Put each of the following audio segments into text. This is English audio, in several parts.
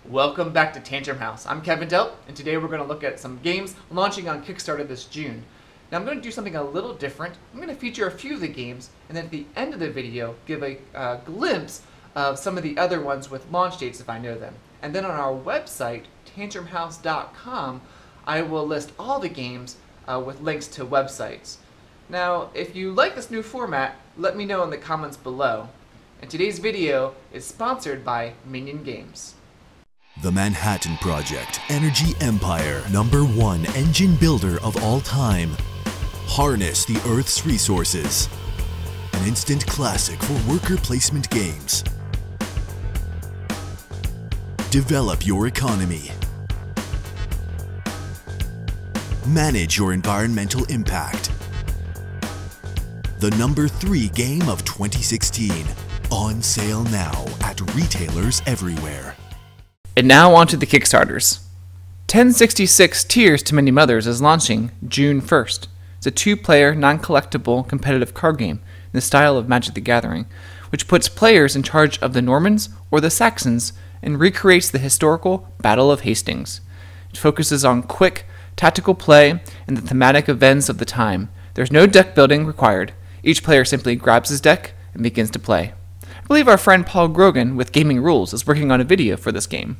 Welcome back to Tantrum House. I'm Kevin Delp, and today we're going to look at some games launching on Kickstarter this June. Now I'm going to do something a little different. I'm going to feature a few of the games, and then at the end of the video, give a glimpse of some of the other ones with launch dates if I know them. And then on our website, tantrumhouse.com, I will list all the games with links to websites. Now, if you like this new format, let me know in the comments below. And today's video is sponsored by Minion Games. The Manhattan Project, Energy Empire, #1 engine builder of all time. Harness the Earth's resources. An instant classic for worker placement games. Develop your economy. Manage your environmental impact. The #3 game of 2016. On sale now at retailers everywhere. And now on to the Kickstarters. 1066 Tears to Many Mothers is launching June 1st. It's a 2-player, non-collectible, competitive card game in the style of Magic the Gathering, which puts players in charge of the Normans or the Saxons and recreates the historical Battle of Hastings. It focuses on quick, tactical play and the thematic events of the time. There's no deck building required. Each player simply grabs his deck and begins to play. I believe our friend Paul Grogan with Gaming Rules is working on a video for this game.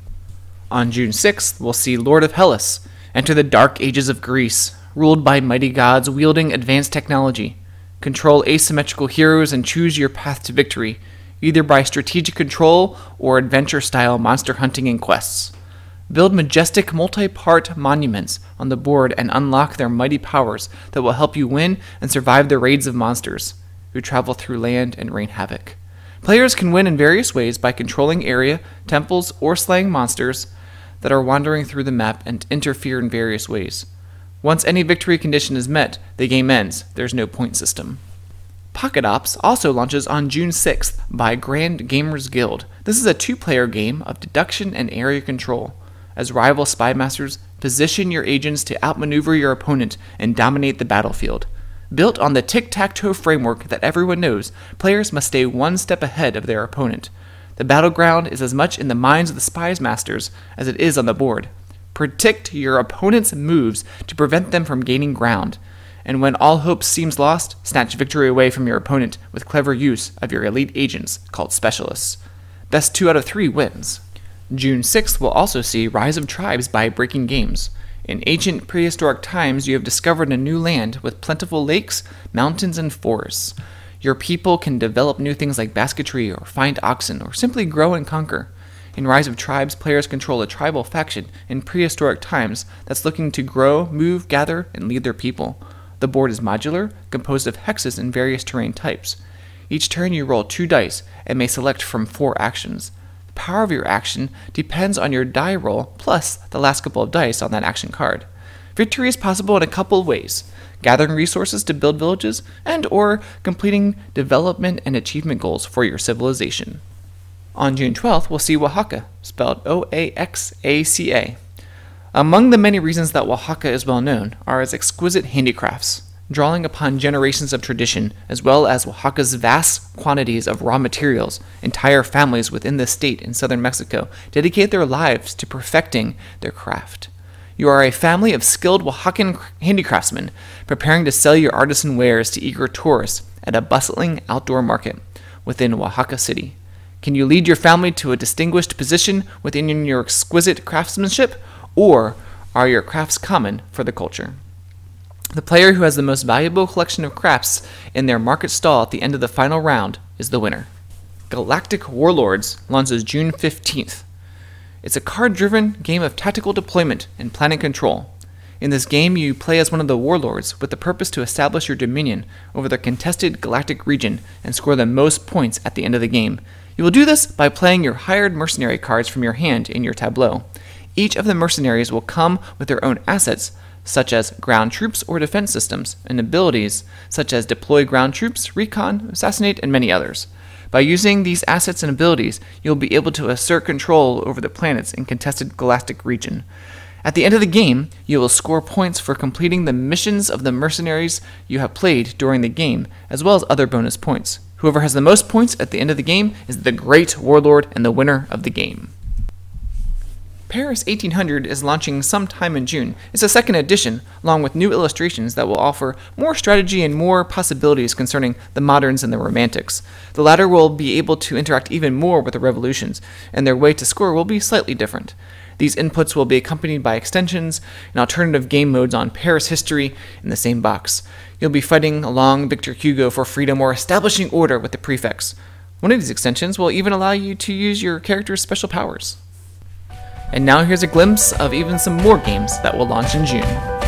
On June 6th, we'll see Lord of Helis enter the dark ages of Greece, ruled by mighty gods wielding advanced technology. Control asymmetrical heroes and choose your path to victory, either by strategic control or adventure-style monster hunting and quests. Build majestic multi-part monuments on the board and unlock their mighty powers that will help you win and survive the raids of monsters who travel through land and rain havoc. Players can win in various ways by controlling area, temples, or slaying monsters that are wandering through the map and interfere in various ways. Once any victory condition is met, the game ends. There's no point system. Pocket Ops also launches on June 6th by Grand Gamers Guild. This is a 2-player game of deduction and area control. As rival spy masters, position your agents to outmaneuver your opponent and dominate the battlefield. Built on the tic-tac-toe framework that everyone knows, players must stay one step ahead of their opponent. The battleground is as much in the minds of the spies masters as it is on the board. Predict your opponent's moves to prevent them from gaining ground, and when all hope seems lost, snatch victory away from your opponent with clever use of your elite agents called specialists. Best 2 out of 3 wins. June 6th will also see Rise of Tribes by Breaking Games. In ancient prehistoric times, you have discovered a new land with plentiful lakes, mountains, and forests. Your people can develop new things like basketry or find oxen or simply grow and conquer. In Rise of Tribes, players control a tribal faction in prehistoric times that's looking to grow, move, gather, and lead their people. The board is modular, composed of hexes in various terrain types. Each turn you roll 2 dice and may select from 4 actions. The power of your action depends on your die roll plus the last couple of dice on that action card. Victory is possible in a couple of ways: gathering resources to build villages and or completing development and achievement goals for your civilization. On June 12th, we'll see Oaxaca, spelled Oaxaca. Among the many reasons that Oaxaca is well known are its exquisite handicrafts. Drawing upon generations of tradition, as well as Oaxaca's vast quantities of raw materials, entire families within the state in southern Mexico dedicate their lives to perfecting their craft. You are a family of skilled Oaxacan handicraftsmen preparing to sell your artisan wares to eager tourists at a bustling outdoor market within Oaxaca City. Can you lead your family to a distinguished position within your exquisite craftsmanship, or are your crafts common for the culture? The player who has the most valuable collection of crafts in their market stall at the end of the final round is the winner. Galactic Warlords launches June 15th. It's a card-driven game of tactical deployment and planet control. In this game, you play as one of the warlords with the purpose to establish your dominion over the contested galactic region and score the most points at the end of the game. You will do this by playing your hired mercenary cards from your hand in your tableau. Each of the mercenaries will come with their own assets, such as ground troops or defense systems, and abilities such as deploy ground troops, recon, assassinate, and many others. By using these assets and abilities, you'll be able to assert control over the planets in contested galactic region. At the end of the game, you will score points for completing the missions of the mercenaries you have played during the game, as well as other bonus points. Whoever has the most points at the end of the game is the Great Warlord and the winner of the game. Paris 1800 is launching sometime in June. It's a second edition, along with new illustrations that will offer more strategy and more possibilities concerning the moderns and the romantics. The latter will be able to interact even more with the revolutions, and their way to score will be slightly different. These inputs will be accompanied by extensions and alternative game modes on Paris history in the same box. You'll be fighting along Victor Hugo for freedom or establishing order with the prefects. One of these extensions will even allow you to use your character's special powers. And now here's a glimpse of even some more games that will launch in June.